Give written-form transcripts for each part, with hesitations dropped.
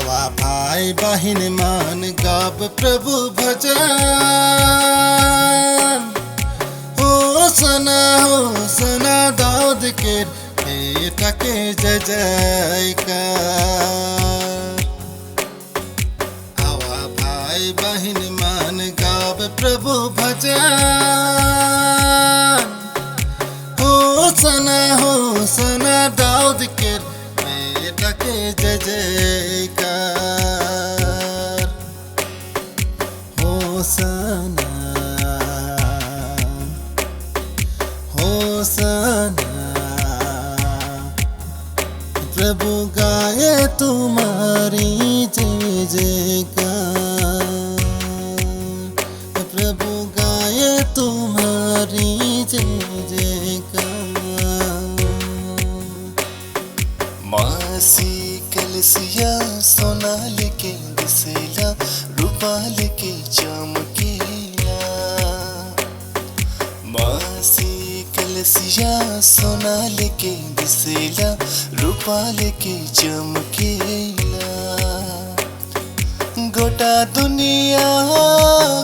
आवा भाई बहिन मान गाब प्रभु भजन। हो सना दाऊद के बेटा के जय जयकार। आवा भाई बहिन मान गाब प्रभु भजन। हो सना दाऊद के बेटा के जय जयकार। होसना प्रभु गाए तुम्हारी जय जयकार। प्रभु गाए तुम्हारी जय जयकार। मासी कलसिया सोना लेके दिसेला रूपा लेके चमकेला। मासी कलसिया सोना लेके दिसेला रूपा लेके चमकेला। गोटा दुनिया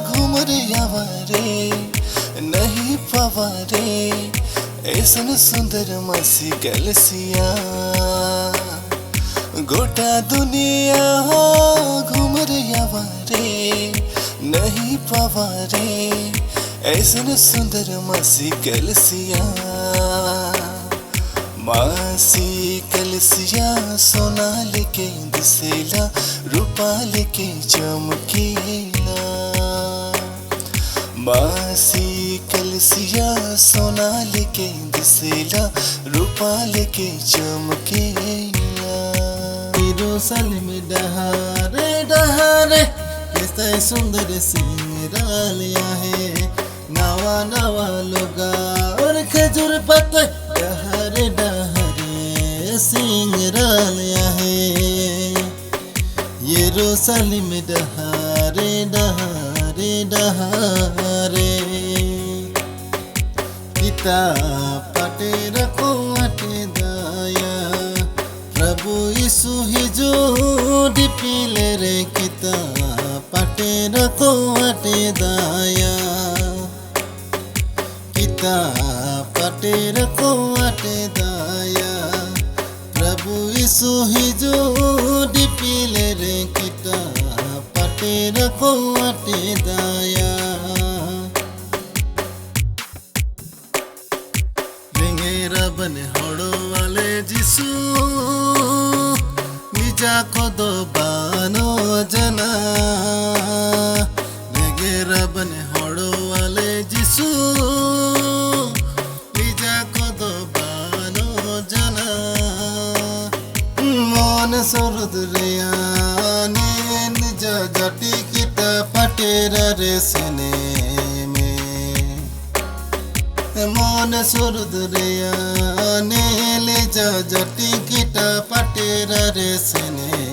घूम रहा रे नहीं पावा रे ऐसन सुंदर मासी कलसिया। गोटा दुनिया घूम रहा रे नहीं पावा रे ऐसन सुंदर मासी कलसिया। मासी कलसिया सोना लेके दिसेला रूपा लेके चमकेला। मासी कलसिया सोना लेके दिसेला रूपा लेके चमकेला। यरूशलेम डहारे डहारे कैसे सुंदर सिंगरालिया है। नवा नवा लोगा और खजूर पत्ते डहारे डहारे सिंगरालिया है। यरूशलेम डहारे डहारे डहारे पिता पाटे रखो अटे दाया। प्रभु यीशु ही जो डिपिले रे किता पाटे रखो अटे दाया। किता पाटे रखो अटे दाया। प्रभु यीशु ही जो डिपिले रे किता पाटे रखो अटे दाया। बने हड़ो वाले जिसु निजा खुद बानो जना। नेगेरा बने हड़ो वाले जिसु निजा खुद बानो जना। मन सरुद रियाने निजा जटी किता पटेरा रे सने मन सुरद रिया ने ले जा जटी किटा पटेरा रे सने।